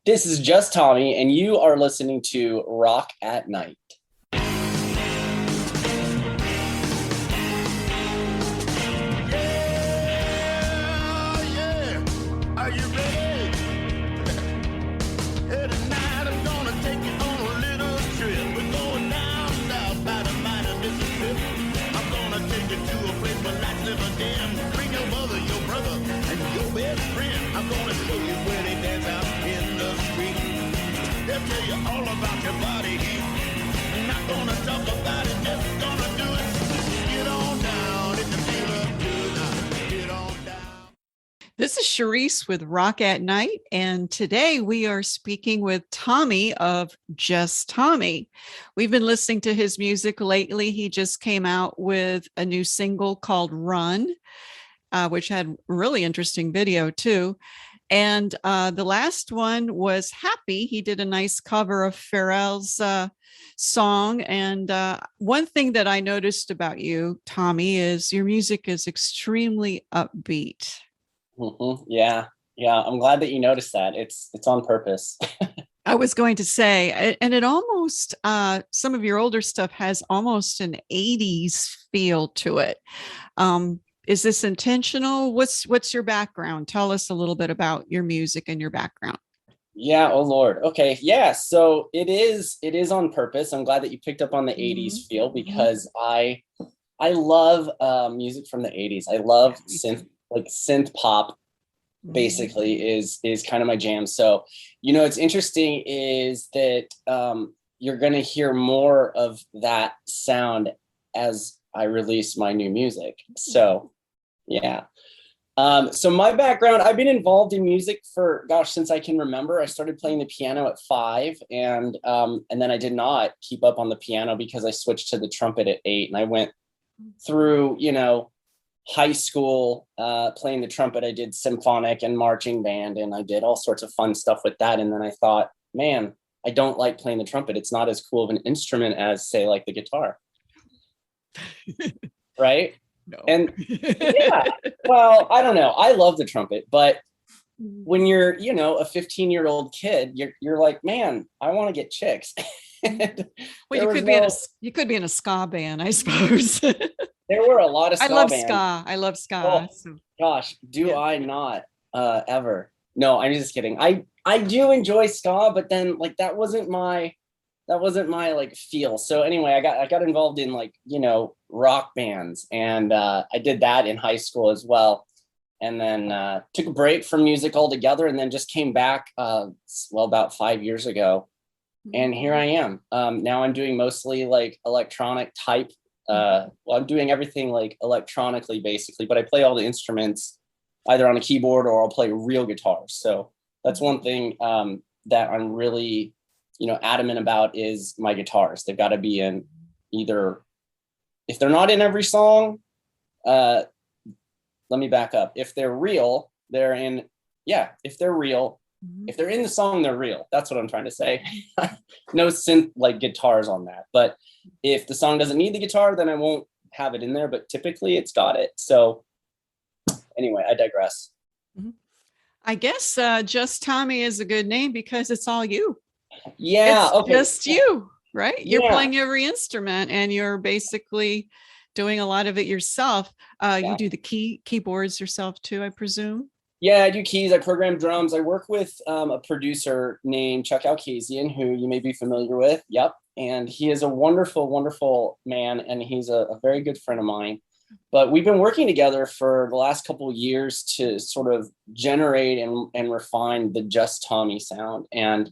This is just Tommy, and you are listening to Rock at Night. Are you ready? Hey, tonight I'm gonna take you on a little trip. We're going down south by the mighty Mississippi. I'm gonna take you to a place where lights never dim. Bring your mother, your brother, and your best friend. I'm gonna show you where they dance out in the street. They'll tell you all about your body heat. I'm not gonna talk about it, just gonna do it. Get on down, if you feel good now. Get on down. This is Charisse with Rock at Night, and today we are speaking with Tommy of Just Tommy. We've been listening to his music lately. He just came out with a new single called Run, which had a really interesting video too. And the last one was Happy. He did a nice cover of Pharrell's song. And one thing that I noticed about you, Tommy, is your music is extremely upbeat. Mm-hmm. Yeah. I'm glad that you noticed that. It's on purpose. I was going to say, and it almost, some of your older stuff has almost an 80s feel to it. Is this intentional? What's your background? Tell us a little bit about your music and your background. Yeah. Oh Lord. Okay. Yeah. So it is on purpose. I'm glad that you picked up on the 80s feel, because I love music from the 80s. I love synth pop basically is kind of my jam. So, it's interesting is that you're going to hear more of that sound as I release my new music. So, yeah. So my background, I've been involved in music for, since I can remember. I started playing the piano at 5, and then I did not keep up on the piano because I switched to the trumpet at 8, and I went through, high school playing the trumpet. I did symphonic and marching band, and I did all sorts of fun stuff with that. And then I thought, man, I don't like playing the trumpet. It's not as cool of an instrument as, say, like the guitar. Right? No. And yeah, well, I don't know. I love the trumpet, but when you're, a 15-year-old kid, you're like, man, I want to get chicks. Well, you could be in a ska band, I suppose. There were a lot of ska bands. I love ska. Oh, so. Gosh, I not ever? No, I'm just kidding. I do enjoy ska, but then that wasn't my like feel. So anyway, I got involved in rock bands, and I did that in high school as well. And then took a break from music altogether, and then just came back about 5 years ago. And here I am. Now I'm doing mostly electronic type. I'm doing everything electronically basically, but I play all the instruments either on a keyboard or I'll play real guitars. So that's one thing that I'm really, adamant about is my guitars. They've got to be in either, if they're not in every song, let me back up. If they're real, they're in, if they're real, if they're in the song, they're real. That's what I'm trying to say. No synth guitars on that. But if the song doesn't need the guitar, then I won't have it in there. But typically it's got it. So anyway, I digress. I guess Just Tommy is a good name because it's all you. Yeah. It's just you, right? You're playing every instrument and you're basically doing a lot of it yourself. You do the keyboards yourself too, I presume. Yeah, I do keys. I program drums. I work with a producer named Chuck Alkazian, who you may be familiar with. Yep. And he is a wonderful, wonderful man. And he's a very good friend of mine. But we've been working together for the last couple of years to sort of generate and refine the Just Tommy sound. And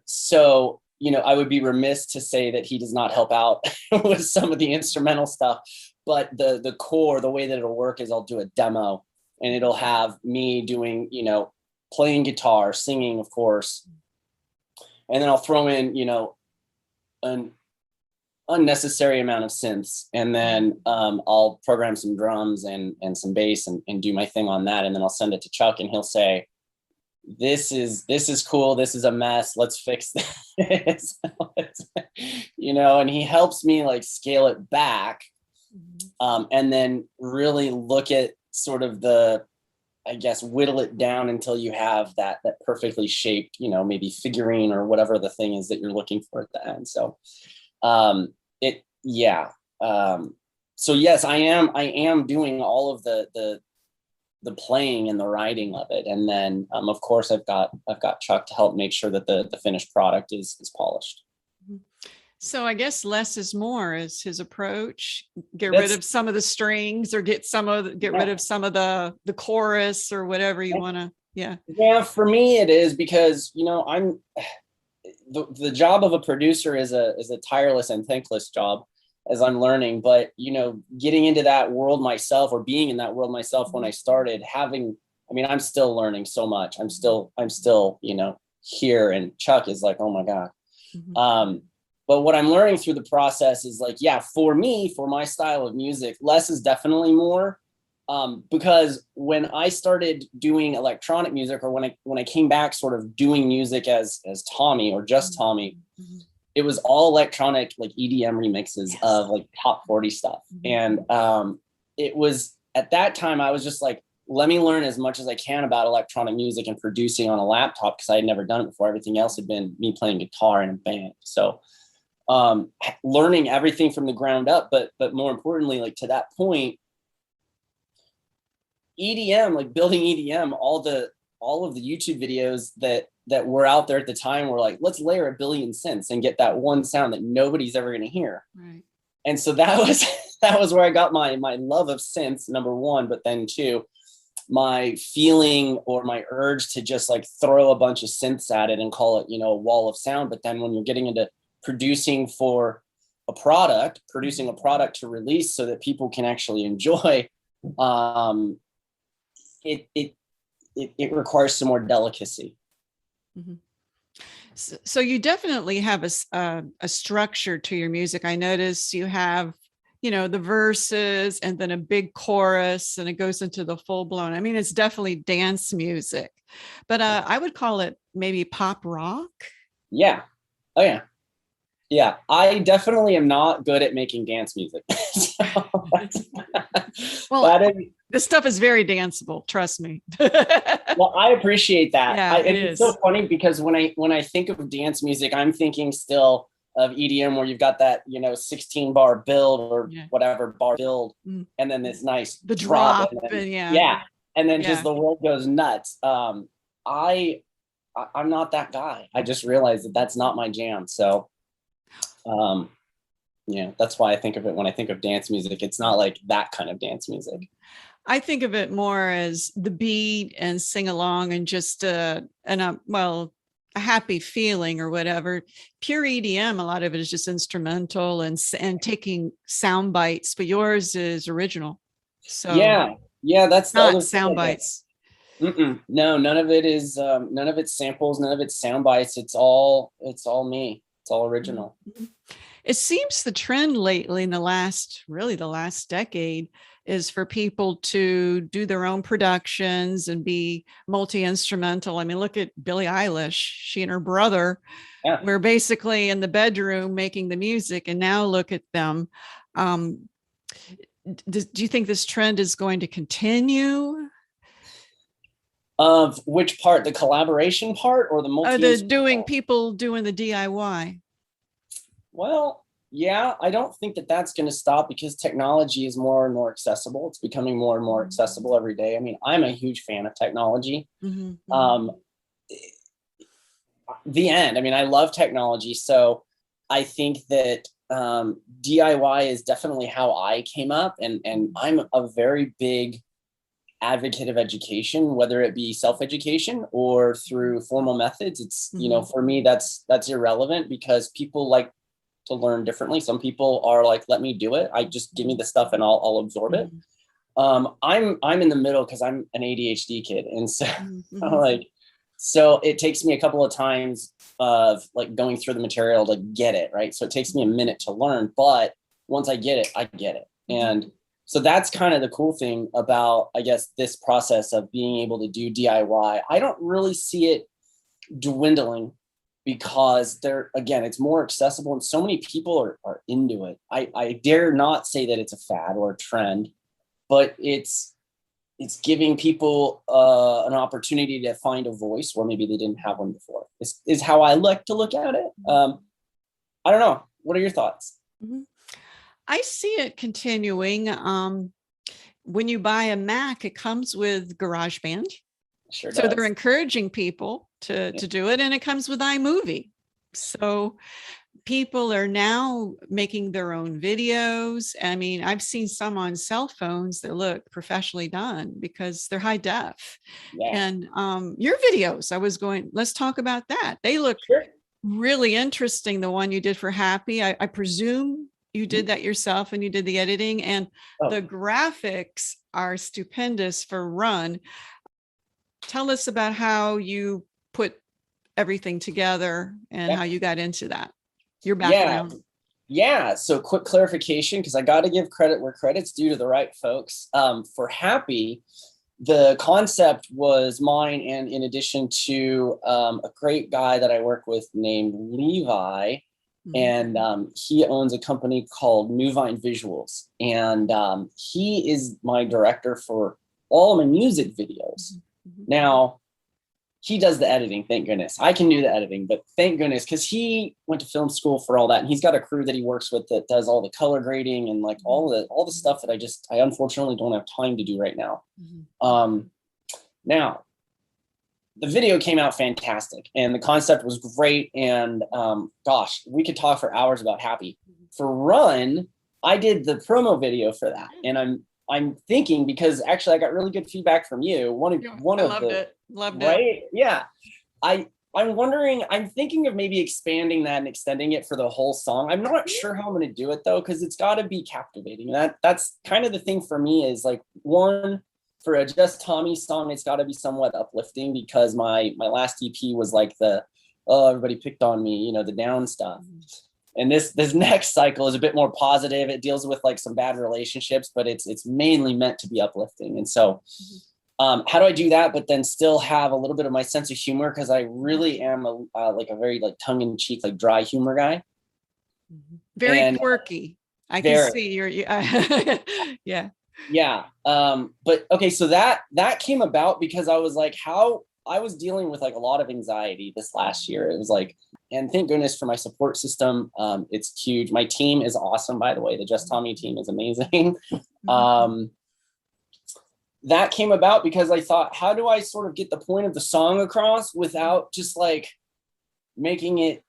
so, I would be remiss to say that he does not help out with some of the instrumental stuff. But the core, the way that it'll work is I'll do a demo. And it'll have me doing, playing guitar, singing, of course. And then I'll throw in, an unnecessary amount of synths. And then I'll program some drums and some bass and do my thing on that. And then I'll send it to Chuck and he'll say, this is cool. This is a mess. Let's fix this. And he helps me scale it back. And then really look at sort of the I guess, whittle it down until you have that perfectly shaped, maybe figurine or whatever the thing is that you're looking for at the end. So yeah. So yes, I am doing all of the playing and the writing of it. And then of course I've got Chuck to help make sure that the finished product is polished. So I guess less is more is his approach. Get rid of some of the strings, or get rid of some of the chorus, or whatever you want to. Yeah. For me it is, because I'm the job of a producer is a tireless and thankless job, as I'm learning. But getting into that world myself, or being in that world myself when I started, I'm still learning so much. I'm still here, and Chuck is like, oh my God. Mm-hmm. But what I'm learning through the process is like, yeah, for me, for my style of music, less is definitely more. Because when I started doing electronic music, or when I came back sort of doing music as Tommy, or just Tommy, Mm-hmm. it was all electronic, like EDM remixes of like top 40 stuff. Mm-hmm. And it was at that time I was just like, let me learn as much as I can about electronic music and producing on a laptop, because I had never done it before. Everything else had been me playing guitar in a band. So learning everything from the ground up, but more importantly, like to that point, EDM, like building EDM, all of the YouTube videos that were out there at the time were like, let's layer a billion synths and get that one sound that nobody's ever going to hear. Right. And so that was where I got my love of synths, number one, but then two, my feeling or my urge to just like throw a bunch of synths at it and call it, a wall of sound. But then when you're getting into producing a product to release so that people can actually enjoy, it requires some more delicacy. Mm-hmm. So you definitely have a structure to your music. I notice you have, the verses and then a big chorus, and it goes into the full blown. It's definitely dance music, but I would call it maybe pop rock. Yeah. Oh yeah. Yeah. I definitely am not good at making dance music. Well, this stuff is very danceable. Trust me. Well, I appreciate that. Yeah, it's so funny, because when I think of dance music, I'm thinking still of EDM, where you've got that 16 bar build, or whatever bar build, and then this nice the drop, and then, yeah, and then just the world goes nuts. I'm not that guy. I just realized that that's not my jam. So that's why I think of it when I think of dance music. It's not like that kind of dance music. I think of it more as the beat and sing along, and just a happy feeling or whatever. Pure EDM, a lot of it is just instrumental and taking sound bites, but yours is original. So yeah, that's the not other sound bites. No, none of it is. None of it's samples. None of it's sound bites. It's all me. It's all original. Mm-hmm. It seems the trend lately in the last decade is for people to do their own productions and be multi-instrumental. Look at Billie Eilish. She and her brother were basically in the bedroom making the music, and now look at them. Do you think this trend is going to continue? Of which part? The collaboration part, or the multi? People doing the DIY? Well, yeah, I don't think that that's going to stop, because technology is more and more accessible. It's becoming more and more accessible every day. I'm a huge fan of technology. Mm-hmm. The end. I love technology. So I think that DIY is definitely how I came up. And I'm a very big advocate of education, whether it be self-education or through formal methods. It's, for me, that's irrelevant, because people like to learn differently. Some people are like, let me do it. I just give me the stuff and I'll absorb it. I'm in the middle, because I'm an ADHD kid. And so so it takes me a couple of times of like going through the material to get it right. So it takes me a minute to learn, but once I get it, I get it. And so that's kind of the cool thing about, I guess, this process of being able to do DIY. I don't really see it dwindling, because it's more accessible, and so many people are into it. I dare not say that it's a fad or a trend, but it's it's giving people an opportunity to find a voice where maybe they didn't have one before. This is how I like to look at it. I don't know. What are your thoughts? I see it continuing. When you buy a Mac, it comes with GarageBand. Sure So does. they're encouraging people to do it, and it comes with iMovie. So people are now making their own videos. I mean, I've seen some on cell phones that look professionally done because they're high def. Yeah. And your videos, let's talk about that. They look Sure. really interesting. The one you did for Happy, I presume you did that yourself and you did the editing, and the graphics are stupendous for Run. Tell us about how you put everything together and how you got into that, your background. Yeah. So quick clarification, because I got to give credit where credit's due to the right folks. For Happy, the concept was mine, and in addition to a great guy that I work with named Levi, and he owns a company called New Vine Visuals, and he is my director for all my music videos. Now, he does the editing, thank goodness. I can do the editing, but thank goodness, because he went to film school for all that, and he's got a crew that he works with that does all the color grading and like all the stuff that I unfortunately don't have time to do right now. Now, the video came out fantastic, and the concept was great, and gosh, we could talk for hours about Happy. For Run, I did the promo video for that, and I'm thinking, because actually I got really good feedback from you. Loved it. Yeah. I'm wondering, I'm thinking of maybe expanding that and extending it for the whole song. I'm not sure how I'm going to do it though, because it's got to be captivating. That's kind of the thing for me, is like, one, for a Just Tommy song, it's got to be somewhat uplifting, because my last EP was like everybody picked on me, the down stuff. And this next cycle is a bit more positive. It deals with like some bad relationships, but it's mainly meant to be uplifting. And so how do I do that, but then still have a little bit of my sense of humor? Because I really am a very like tongue-in-cheek, like dry humor guy. Very quirky. I can see you're yeah. But okay, so that came about because I was like, I was dealing with like a lot of anxiety this last year. It was like, and thank goodness for my support system. It's huge. My team is awesome, by the way. The Just Tommy team is amazing. That came about because I thought, how do I sort of get the point of the song across without just like making it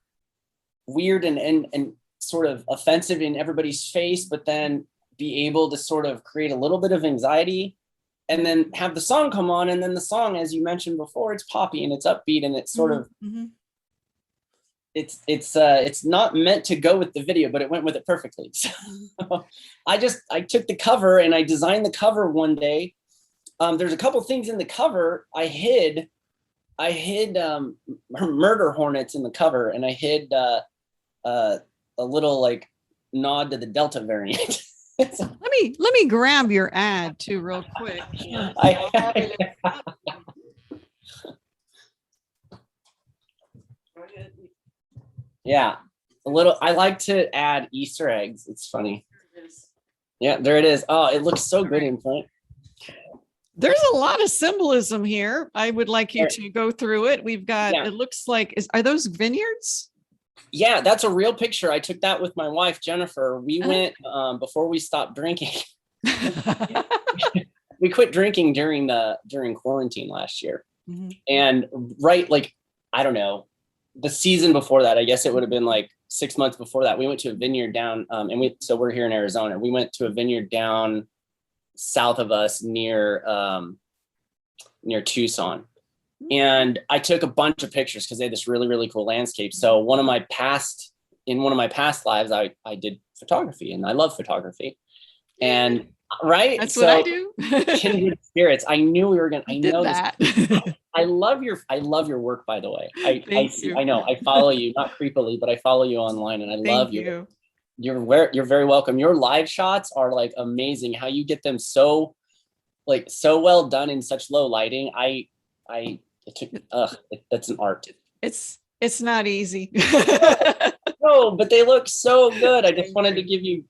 weird and sort of offensive in everybody's face, but then be able to sort of create a little bit of anxiety, and then have the song come on. And then the song, as you mentioned before, it's poppy and it's upbeat, and it's sort of, it's not meant to go with the video, but it went with it perfectly. So I took the cover and I designed the cover one day. There's a couple things in the cover. I hid murder hornets in the cover, and I hid a little like nod to the Delta variant. Let me grab your ad too real quick. Yeah, a little. I like to add Easter eggs. It's funny. Yeah, there it is. Oh, it looks so good in print. There's a lot of symbolism here. I would like you to go through it. We've got, it looks like, are those vineyards? Yeah, that's a real picture. I took that with my wife, Jennifer. We went before we stopped drinking. We quit drinking during quarantine last year. And like, I don't know, the season before that, I guess it would have been like 6 months before that, we went to a vineyard down, so we're here in Arizona. We went to a vineyard down south of us near Tucson. And I took a bunch of pictures because they had this really, really cool landscape. So in one of my past lives, I did photography, and I love photography. And that's what I do. Kindred spirits. I knew we were gonna. I know that. I love your work, by the way. I know I follow you, not creepily, but I follow you online, and I love you. You're very welcome. Your live shots are like amazing. How you get them so well done in such low lighting. That's an art. It's not easy. No, but they look so good. I just wanted to give you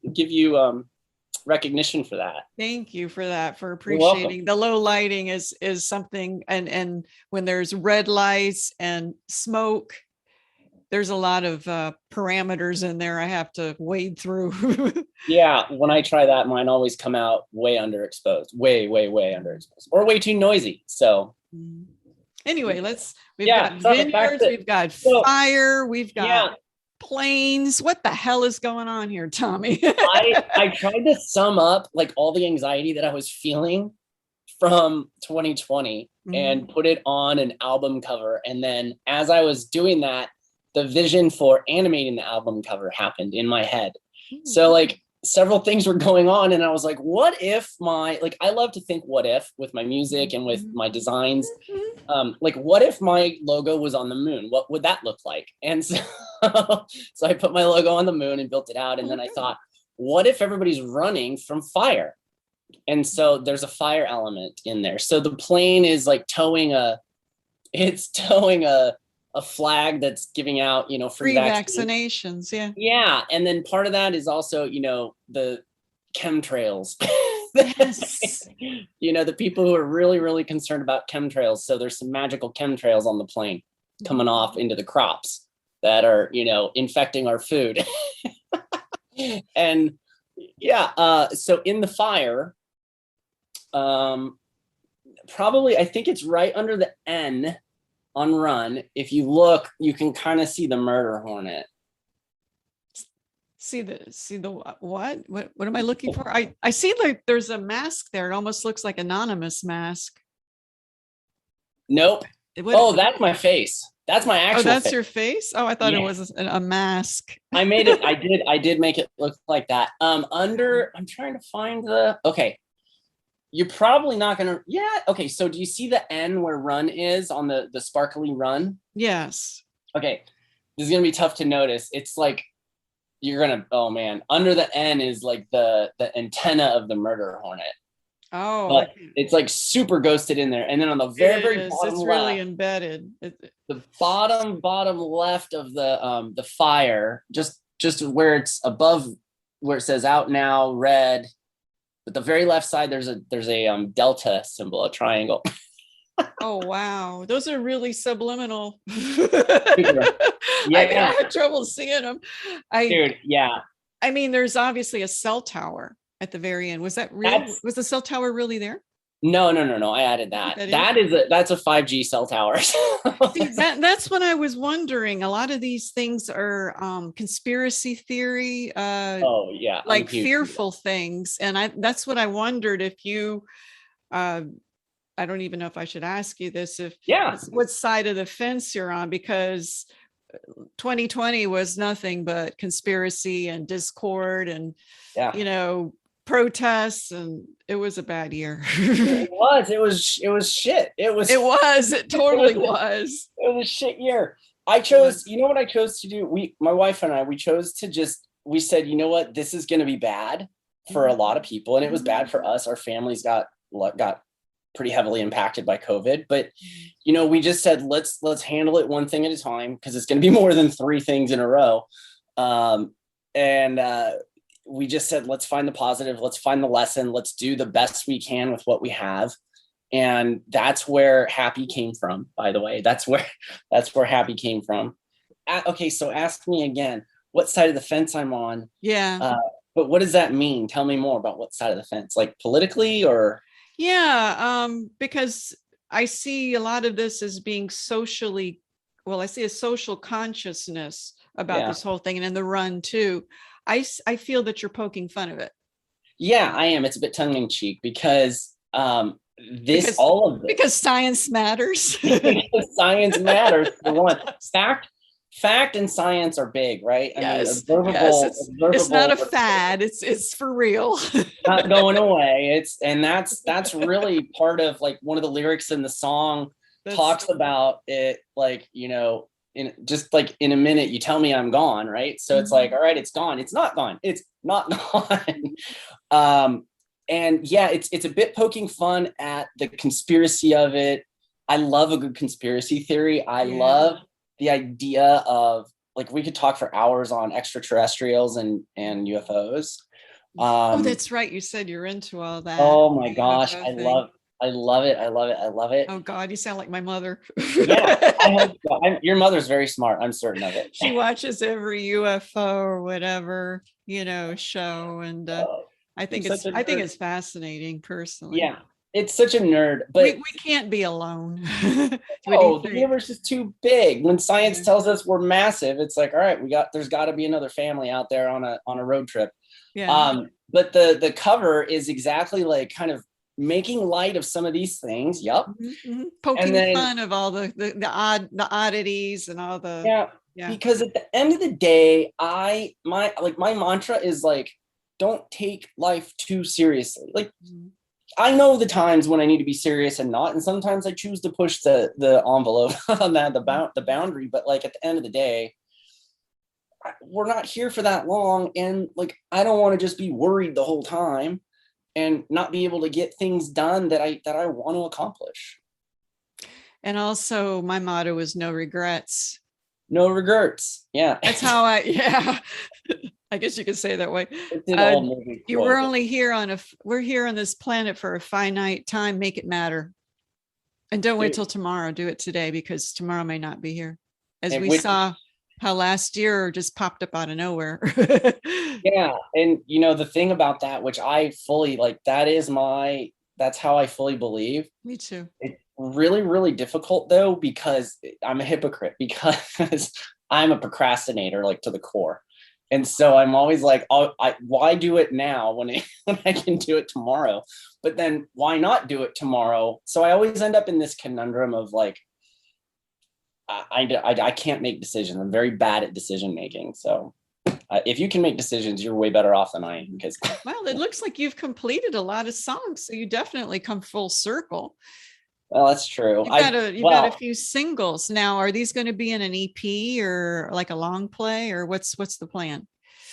recognition for that. Thank you for that, for You're welcome. appreciating. The low lighting is something, and when there's red lights and smoke, there's a lot of parameters in there I have to wade through. Yeah, when I try that, mine always come out way underexposed, way underexposed, or way too noisy. So anyway, we've Yeah, got so back vineyards, to- we've got so- fire, we've got yeah, planes. What the hell is going on here, Tommy? I tried to sum up like all the anxiety that I was feeling from 2020 and put it on an album cover. And then as I was doing that, the vision for animating the album cover happened in my head. So like several things were going on, and I was like, what if I love to think what if with my music and with my designs. Like what if my logo was on the moon? What would that look like? And so, so I put my logo on the moon and built it out. And then I thought, what if everybody's running from fire? And so there's a fire element in there. So the plane is like towing a flag that's giving out, free vaccinations. Yeah. Yeah. And then part of that is also, the chemtrails. Yes. The people who are really, really concerned about chemtrails. So there's some magical chemtrails on the plane coming off into the crops that are, infecting our food. And yeah, so in the fire, probably, I think it's right under the N on run. If you look, you can kind of see the murder hornet. See the what am I looking for? I see like there's a mask there. It almost looks like anonymous mask. Nope. That's my face. That's my actual that's face. Your face? Oh, I thought Yeah. it was a mask. I made it. I did make it look like that. I'm trying to find okay. You're probably not gonna, yeah. Okay, so do you see the N where run is on the sparkly run? Yes. Okay, this is gonna be tough to notice. It's like, oh man, under the N is like the antenna of the murder hornet. Oh, but it's like super ghosted in there. And then on the very bottom it's left, really embedded. the bottom left of the fire, just where it's above, where it says out now, red. But the very left side, there's a delta symbol, a triangle. Oh wow, those are really subliminal. Yeah, I had trouble seeing them. Dude, yeah. I mean, there's obviously a cell tower at the very end. Was that real? Was the cell tower really there? No. I added that. That's a 5G cell tower. See, that's what I was wondering. A lot of these things are conspiracy theory. Oh yeah, like fearful things, and that's what I wondered if you. I don't even know if I should ask you this. What side of the fence you're on, because 2020 was nothing but conspiracy and discord and protests, and it was a bad year. It was shit. It totally was. It was a shit year. I chose, what I chose to do? My wife and I, we said, you know what, this is going to be bad for a lot of people. And it was bad for us. Our families got pretty heavily impacted by COVID, but we just said, let's handle it one thing at a time, because it's going to be more than 3 things in a row. We just said, let's find the positive, let's find the lesson, let's do the best we can with what we have. And that's where happy came from, by the way. That's where happy came from. Okay, so ask me again, what side of the fence I'm on. Yeah. But what does that mean? Tell me more about what side of the fence, like politically or? Yeah, because I see a lot of this as being socially, I see a social consciousness about this whole thing, and in the run too. I feel that you're poking fun of it. Yeah, I am. It's a bit tongue in cheek because all of this. Because science matters. Science matters for one. Fact and science are big, right? Yes. It's not a fad. It's for real. Not going away. That's really part of like one of the lyrics in the song talks about it, like, in a minute you tell me I'm gone, right? So it's like, all right, it's gone. It's not gone. It's not gone. And yeah, it's a bit poking fun at the conspiracy of it. I love a good conspiracy theory. I love the idea of, like, we could talk for hours on extraterrestrials and UFOs, Oh, that's right. You said you're into all that. Oh my The gosh, UFO thing. I love it. I love it. I love it. Oh God, you sound like my mother. Yeah, I hope so. Your mother's very smart. I'm certain of it. She watches every UFO or whatever, show. And You're such a I think nerd. it's fascinating personally. Yeah, it's such a nerd, We but can't be alone. What do you oh, the think? universe is too big. When science Yeah. tells us we're massive, it's like, all right, there's got to be another family out there on a road trip. Yeah. But the cover is exactly like kind of making light of some of these things. Yep. And Poking then fun of all the oddities and all the yeah, because at the end of the day, my mantra is like, don't take life too seriously. Like, I know the times when I need to be serious and not, and sometimes I choose to push the envelope on that, the boundary. But like at the end of the day, we're not here for that long, and like I don't want to just be worried the whole time and not be able to get things done that I want to accomplish. And also my motto is no regrets. No regrets. Yeah. That's how I guess you could say it that way. It's an old movie You quote. were only here we're here on this planet for a finite time. Make it matter. And don't wait till tomorrow. Do it today, because tomorrow may not be here. As we saw how last year just popped up out of nowhere. Yeah. And the thing about that, which I fully like, that's how I fully believe. Me too. It's really, really difficult though, because I'm a hypocrite, because I'm a procrastinator, like to the core. And so I'm always like, why do it now when I can do it tomorrow? But then why not do it tomorrow? So I always end up in this conundrum of like, I can't make decisions. I'm very bad at decision making. So if you can make decisions, you're way better off than I am. Because well, it looks like you've completed a lot of songs, so you definitely come full circle. Well, that's true. You've got a few singles now. Are these going to be in an EP or like a long play, or what's the plan?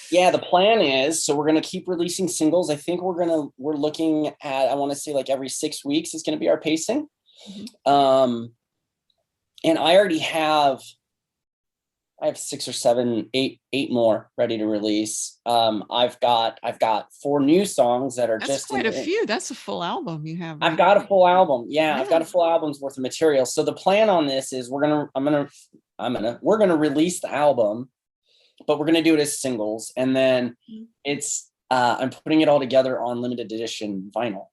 Yeah, the plan is, so we're going to keep releasing singles. I think we're looking at, I want to say like every 6 weeks is going to be our pacing. And I already have 6 or 7, 8 more ready to release. I've got 4 new songs that are That's quite a few. That's a full album you have. I've got a full album. Yeah, I've got a full album's worth of material. So the plan on this is we're gonna release the album, but we're gonna do it as singles, and then it's I'm putting it all together on limited edition vinyl.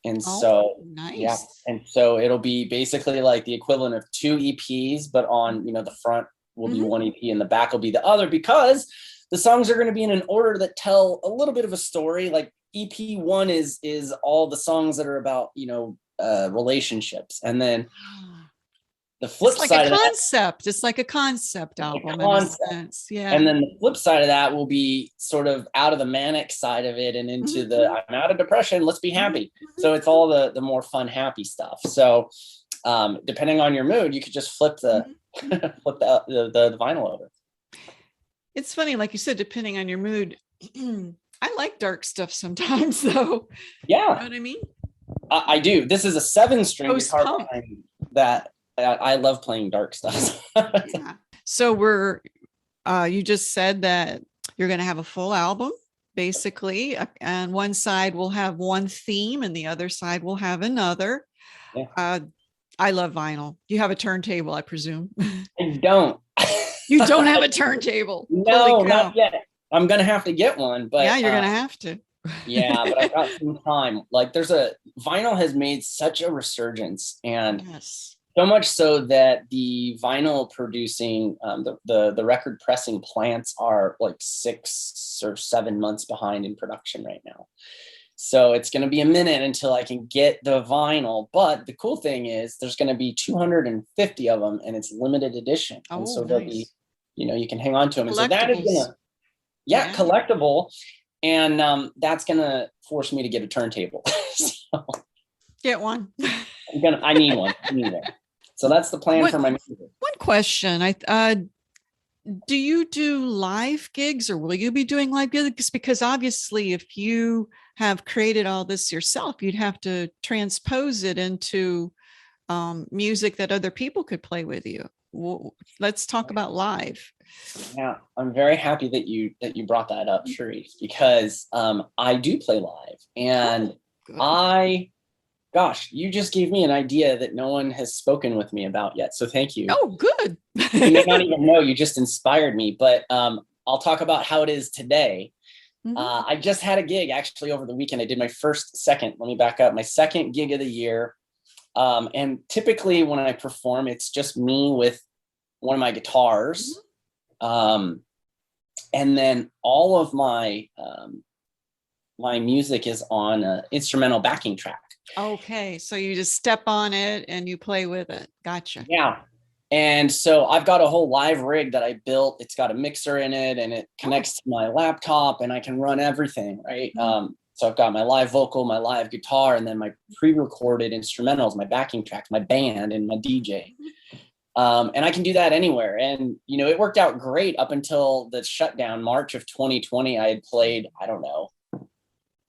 And so nice. Yeah, and so it'll be basically like the equivalent of 2 EPs, but on the front will be one EP and the back will be the other, because the songs are going to be in an order that tell a little bit of a story. Like EP 1 is all the songs that are about relationships, and then the flip side of that, it's like a concept album. Yeah. And then the flip side of that will be sort of out of the manic side of it and into the I'm out of depression, let's be happy. So it's all the more fun, happy stuff. So depending on your mood, you could just flip the vinyl over. It's funny, like you said, depending on your mood. I like dark stuff sometimes, though. Yeah, you know what I mean. I do. This is a 7-string guitar that I love playing dark stuff. Yeah. So you just said that you're going to have a full album, basically, and one side will have one theme and the other side will have another. Yeah. I love vinyl. You have a turntable, I presume. I don't. You don't have a turntable? No, not yet. I'm going to have to get one, but yeah, you're going to have to. Yeah, but I've got some time. Like vinyl has made such a resurgence, and so much so that the vinyl producing, the record pressing plants are like 6 or 7 months behind in production right now. So it's going to be a minute until I can get the vinyl. But the cool thing is there's going to be 250 of them, and it's limited edition. And so they'll be, you can hang on to them. And so that is going to, collectible. And that's going to force me to get a turntable. So, get one. I need one. So that's the plan for my music. One question. Do you do live gigs, or will you be doing live gigs? Because obviously if you have created all this yourself, you'd have to transpose it into music that other people could play with you. Let's talk about live. Yeah, I'm very happy that you brought that up, Sharice, because I do play live, and gosh, you just gave me an idea that no one has spoken with me about yet. So thank you. Oh, good. You may not even know, you just inspired me, but I'll talk about how it is today. I just had a gig actually over the weekend. I did my let me back up, my second gig of the year. And typically when I perform, it's just me with one of my guitars. And then all of my my music is on an instrumental backing track. Okay, so you just step on it and you play with it. Gotcha. Yeah. And so I've got a whole live rig that I built. It's got a mixer in it and it connects to my laptop and I can run everything, right? So I've got my live vocal, my live guitar, and then my pre-recorded instrumentals, my backing tracks, my band, and my DJ. And I can do that anywhere. And, you know, it worked out great up until the shutdown, March of 2020. I had played, I don't know,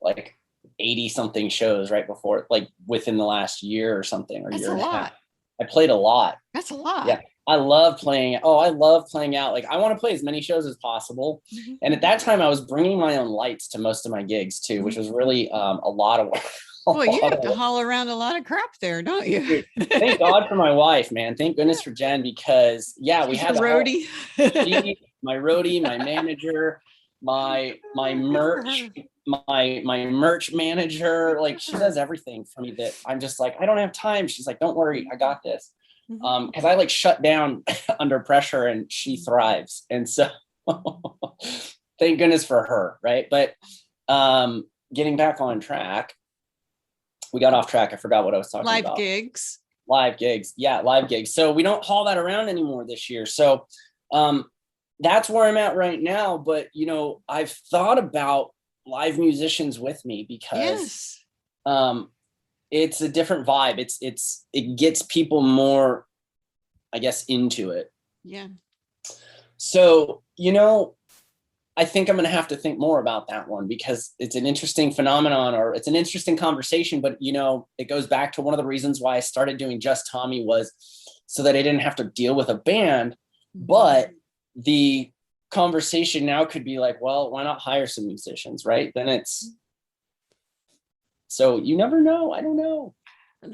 like 80 something shows right before, like within the last year or something, or That's year a and a lot. half. I played a lot. That's a lot. Yeah. I love playing. Oh, I love playing out. Like I want to play as many shows as possible. And at that time I was bringing my own lights to most of my gigs too, which was really a lot of work. Well, you have to haul around a lot of crap there, don't you? Thank God for my wife, man. Thank goodness for Jen, because we had a roadie. My roadie, my manager, my merch, my merch manager. Like she does everything for me that I'm just like, I don't have time. She's like, don't worry, I got this. Because I like shut down under pressure and she thrives. And so thank goodness for her, right? But getting back on track, we got off track. I forgot what I was talking about. Live gigs. Live gigs. Yeah, live gigs. So we don't haul that around anymore this year. So that's where I'm at right now. But, you know, I've thought about live musicians with me because it's a different vibe. It gets people more, I guess, into it. Yeah. So, you know, I think I'm going to have to think more about that one because it's an interesting phenomenon, or it's an interesting conversation. But, you know, it goes back to one of the reasons why I started doing Just Tommy was so that I didn't have to deal with a band. But the conversation now could be like, well, why not hire some musicians, right? Then it's, so you never know. I don't know.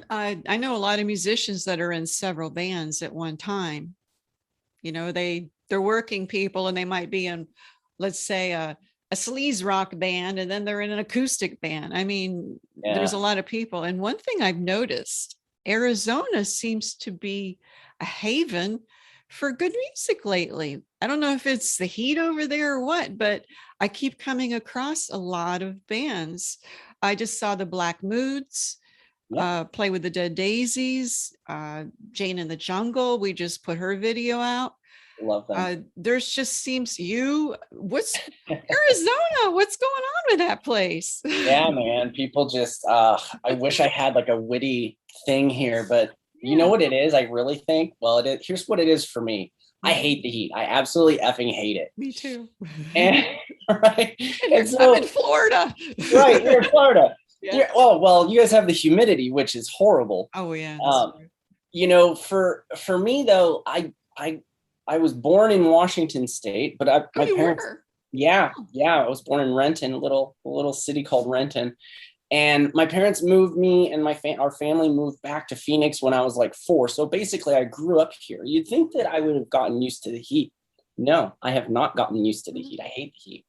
I know a lot of musicians that are in several bands at one time. You know, they're working people and they might be in, let's say, a sleaze rock band, and then they're in an acoustic band. I mean, there's a lot of people. And one thing I've noticed, Arizona seems to be a haven for good music lately. I don't know if it's the heat over there or what, but I keep coming across a lot of bands. I just saw the Black Moods play with the Dead Daisies, Jane in the Jungle. We just put her video out. Love that. There's just seems what's Arizona? What's going on with that place? Yeah, man. People just, I wish I had like a witty thing here, but you know what it is? I really think, well, here's what it is for me. I hate the heat. I absolutely effing hate it. Me too. And right. And so, I'm in Florida. Right. You're in Florida. Yeah. Well, you guys have the humidity, which is horrible. Oh yeah. You know, for me though, I was born in Washington State, but my parents, I was born in Renton, a little city called Renton. And my parents moved me and our family moved back to Phoenix when I was like 4. So basically I grew up here. You'd think that I would have gotten used to the heat. No, I have not gotten used to the heat. I hate the heat.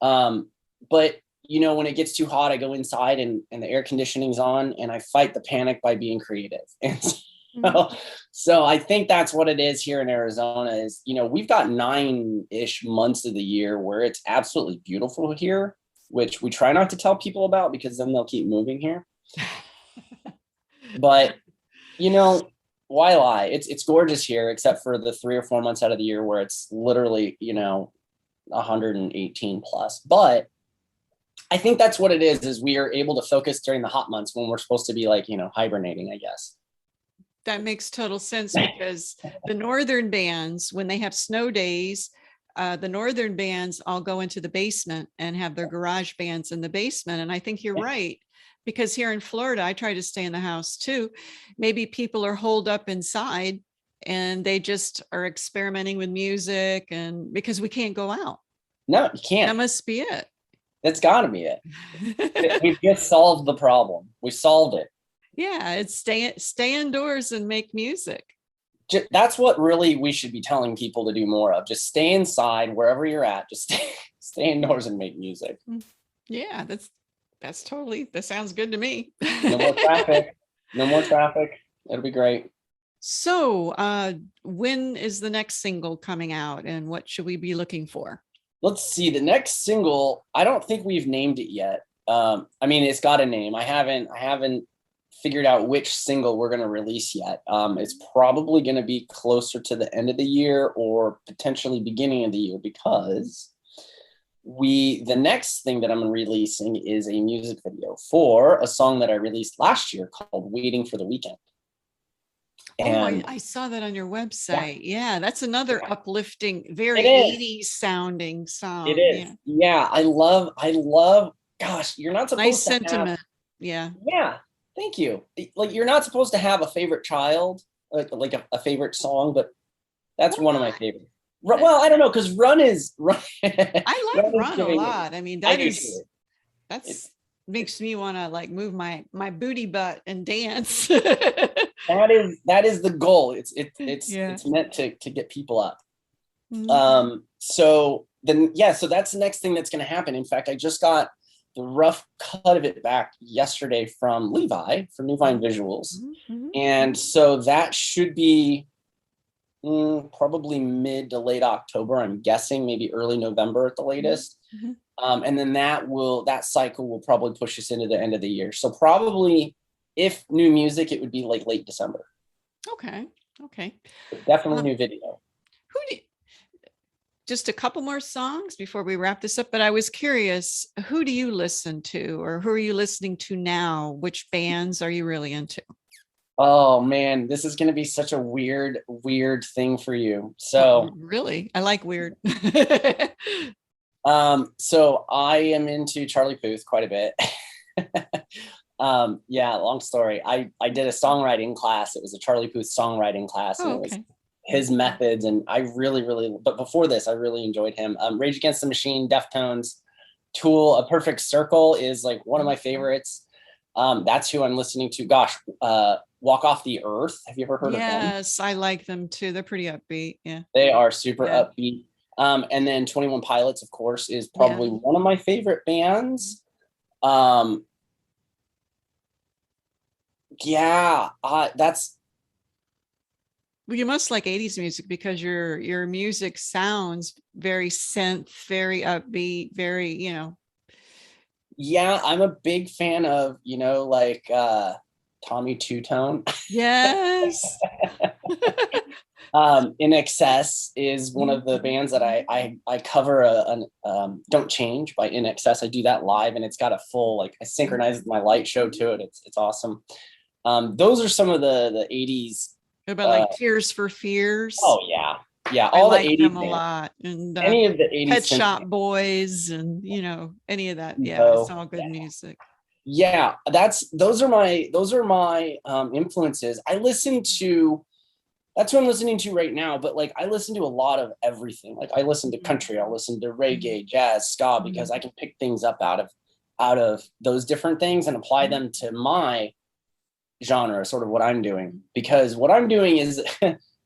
But you know, when it gets too hot, I go inside and the air conditioning's on and I fight the panic by being creative. And so I think that's what it is here in Arizona is, you know, we've got 9-ish months of the year where it's absolutely beautiful here, which we try not to tell people about because then they'll keep moving here. But, you know, why lie? It's gorgeous here, except for the 3 or 4 months out of the year where it's literally, you know, 118 plus. But I think that's what it is we are able to focus during the hot months when we're supposed to be like, you know, hibernating, I guess. That makes total sense because the northern bands, when they have snow days, the northern bands all go into the basement and have their garage bands in the basement. And I think you're right. because here in Florida, I try to stay in the house too. Maybe people are holed up inside and they just are experimenting with music, and because we can't go out. No, you That can't. must be it. That's got to be it. We've just solved the problem. We solved it. Yeah, it's stay indoors and make music. That's what really we should be telling people to do more of. Just stay inside wherever you're at. Just stay indoors and make music. Yeah, that sounds good to me. No more traffic. No more traffic. It'll be great. So, when is the next single coming out, and what should we be looking for? Let's see. The next single, I don't think we've named it yet. I mean, it's got a name. I haven't figured out which single we're going to release yet. It's probably going to be closer to the end of the year or potentially beginning of the year, because the next thing that I'm releasing is a music video for a song that I released last year called Waiting for the Weekend. And I saw that on your website. Yeah, that's another uplifting, very It is. 80s sounding song. it is. Yeah, I love, gosh, you're not supposed Nice to sentiment. have, Yeah. yeah, thank you. Like, you're not supposed to have a favorite child, like a favorite song, but that's one of my favorites. Well, I don't know, because Run is Run. I like is Run a giving- lot. I mean, I do too. that's makes me want to like move my booty butt and dance. That is the goal. It's Yeah. it's meant to get people up. Mhm. So that's the next thing that's going to happen. In fact, I just got the rough cut of it back yesterday from Levi from New Vine Visuals. Mhm. And so that should be probably mid to late October. I'm guessing maybe early November at the latest. Mhm. And then that cycle will probably push us into the end of the year. So probably, if new music, it would be like late December. Okay. Definitely new video. Just a couple more songs before we wrap this up, but I was curious, who do you listen to, or who are you listening to now? Which bands are you really into? Oh man, this is going to be such a weird thing for you. So, Really, I like weird. so I am into Charlie Puth quite a bit. Yeah, long story. I did a songwriting class. It was a Charlie Puth songwriting class, and it was his methods. And I really, but before this, I really enjoyed him. Rage Against the Machine, Deftones, Tool, A Perfect Circle is like one of my favorites. That's who I'm listening to. Gosh, Walk Off the Earth. Have you ever heard of them? Yes, I like them too. They're pretty upbeat. Yeah. They are super upbeat. And then 21 Pilots, of course, is probably one of my favorite bands. That's. Well, you must like 80s music because your music sounds very synth, very upbeat, very, Yeah, I'm a big fan of, like Tommy Two Tone. Yes. In Excess is one of the bands that I cover Don't Change by In Excess. I do that live, and it's got a full, like, I synchronize my light show to it. It's awesome. Those are some of the 80s. What about like Tears for Fears? Oh yeah, all I like the 80s them a bands. lot, and Any of the 80s Pet Shop Boys, and any of that. Yeah, it's all good music. Yeah, those are my influences. That's what I'm listening to right now, but like I listen to a lot of everything. Like I listen to country, I listen to reggae, jazz, ska, because I can pick things up out of those different things and apply them to my genre, sort of what I'm doing. Because what I'm doing is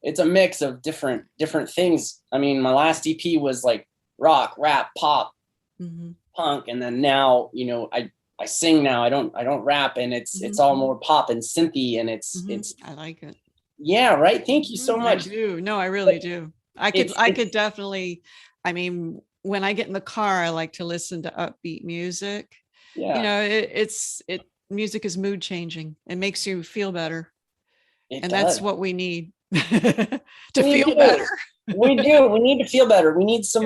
it's a mix of different things. I mean, my last EP was like rock, rap, pop, punk, and then now, I sing now. I don't rap, and it's all more pop and synthy, and it's I like it. Yeah, right. Thank you so much. I do. No, I really do. I could definitely, I mean, when I get in the car, I like to listen to upbeat music. Yeah. Music is mood changing. It makes you feel better. And that's what we need to feel better. We do. We need to feel better. We need some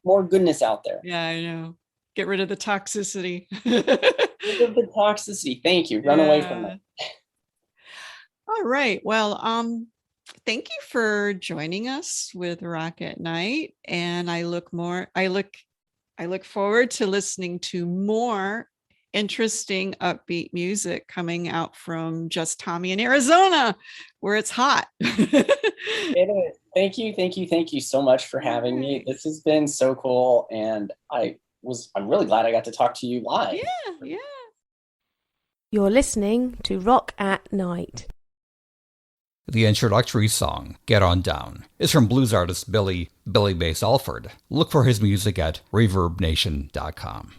more goodness out there. Yeah, I know. Get rid of the toxicity. Rid of the toxicity. Thank you. Run away from it. All right. Well, thank you for joining us with Rock at Night. And I look forward to listening to more interesting, upbeat music coming out from Just Tommy in Arizona, where it's hot. It is. Thank you so much for having me. This has been so cool, and I'm really glad I got to talk to you live. Yeah. You're listening to Rock at Night. The introductory song, Get On Down, is from blues artist Billy Bass Alford. Look for his music at ReverbNation.com.